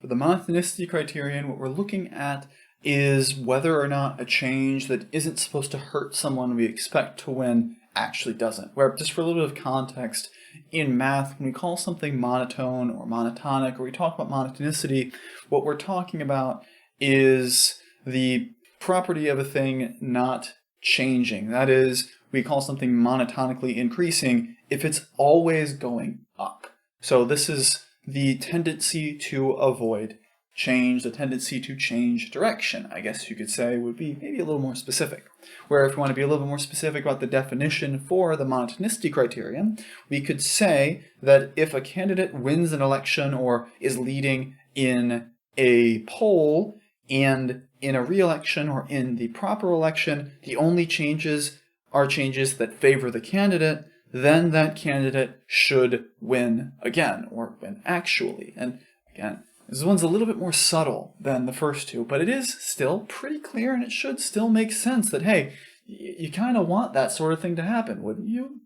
For the monotonicity criterion, what we're looking at is whether or not a change that isn't supposed to hurt someone we expect to win actually doesn't. Where, just for a little bit of context, in math, when we call something monotone or monotonic, or we talk about monotonicity, what we're talking about is the property of a thing not changing. That is, we call something monotonically increasing if it's always going up. So this is the tendency to avoid change, the tendency to change direction, I guess you could say, would be maybe a little more specific. Where if we want to be a little bit more specific about the definition for the monotonicity criterion, we could say that if a candidate wins an election or is leading in a poll and in a re-election or in the proper election, the only changes are changes that favor the candidate, then that candidate should win again, or win actually. And again, this one's a little bit more subtle than the first two, but it is still pretty clear, and it should still make sense that, hey, you kind of want that sort of thing to happen, wouldn't you?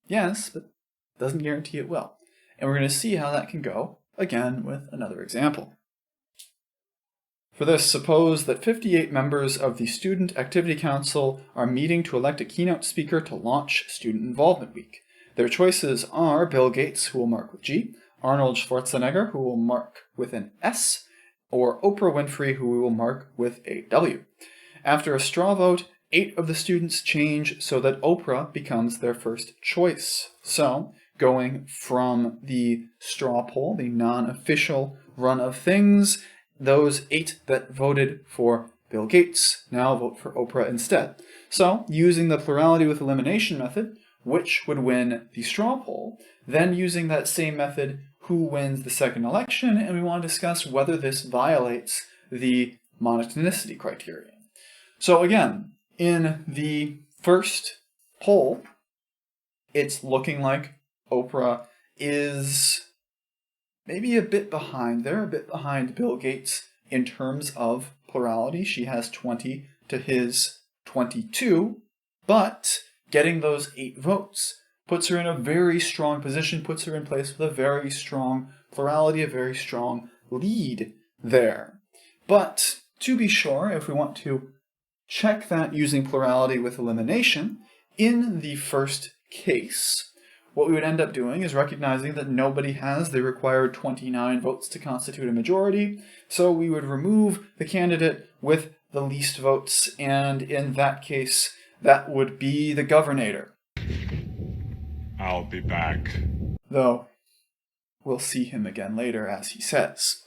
Yes, but doesn't guarantee it will. And we're going to see how that can go, again, with another example. For this, suppose that 58 members of the Student Activity Council are meeting to elect a keynote speaker to launch Student Involvement Week. Their choices are Bill Gates, who will mark with G, Arnold Schwarzenegger, who will mark with an S, or Oprah Winfrey, who we will mark with a W. After a straw vote, 8 of the students change so that Oprah becomes their first choice. So, going from the straw poll, the non-official run of things, those 8 that voted for Bill Gates now vote for Oprah instead. So, using the plurality with elimination method, which would win the straw poll, then using that same method, who wins the second election, and we want to discuss whether this violates the monotonicity criterion. So again, in the first poll, it's looking like Oprah is maybe a bit behind there, a bit behind Bill Gates in terms of plurality. She has 20 to his 22, but getting those 8 votes puts her in a very strong position, puts her in place with a very strong plurality, a very strong lead there. But to be sure, if we want to check that using plurality with elimination, in the first case, what we would end up doing is recognizing that nobody has the required 29 votes to constitute a majority, so we would remove the candidate with the least votes, and in that case, that would be the governor. I'll be back. Though, we'll see him again later, as he says.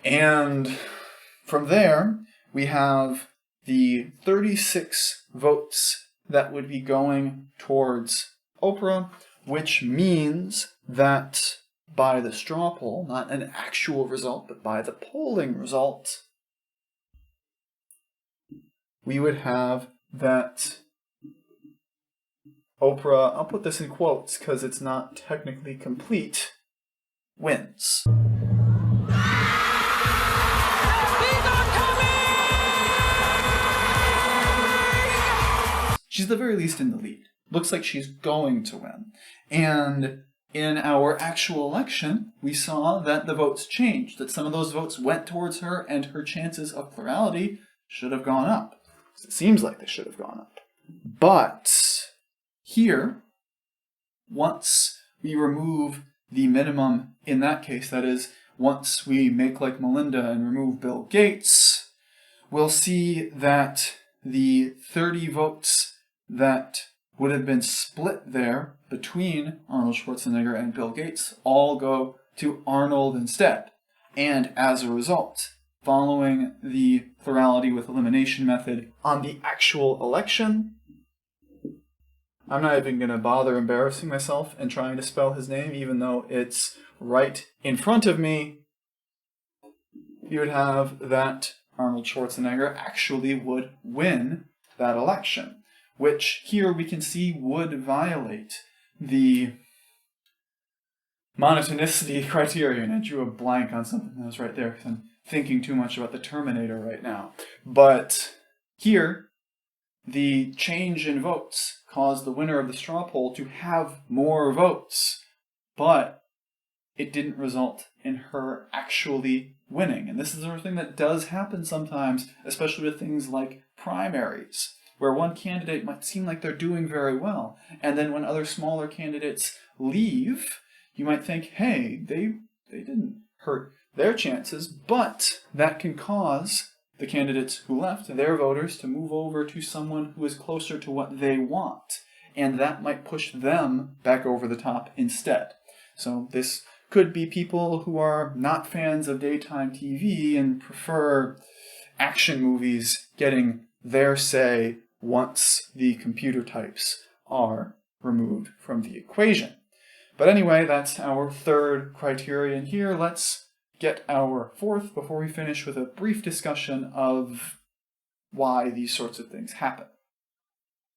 And from there, we have the 36 votes that would be going towards Oprah, which means that by the straw poll, not an actual result, but by the polling result, we would have that Oprah, I'll put this in quotes because it's not technically complete, wins. She's at the very least in the lead. Looks like she's going to win. And in our actual election, we saw that the votes changed, that some of those votes went towards her, and her chances of plurality should have gone up. It seems like they should have gone up. But here, once we remove the minimum in that case, that is, once we make like Melinda and remove Bill Gates, we'll see that the 30 votes that would have been split there between Arnold Schwarzenegger and Bill Gates all go to Arnold instead. And as a result, following the plurality with elimination method on the actual election, I'm not even going to bother embarrassing myself and trying to spell his name, even though it's right in front of me. You would have that Arnold Schwarzenegger actually would win that election, which here we can see would violate the monotonicity criterion. I drew a blank on something that was right there because I'm thinking too much about the Terminator right now. But here, the change in votes caused the winner of the straw poll to have more votes. But it didn't result in her actually winning. And this is the sort of thing that does happen sometimes, especially with things like primaries, where one candidate might seem like they're doing very well, and then when other smaller candidates leave, you might think, hey, they didn't hurt their chances, but that can cause the candidates who left, their voters, to move over to someone who is closer to what they want, and that might push them back over the top instead. So this could be people who are not fans of daytime TV and prefer action movies getting their say once the computer types are removed from the equation. But anyway, that's our third criterion here. Let's get our fourth before we finish with a brief discussion of why these sorts of things happen.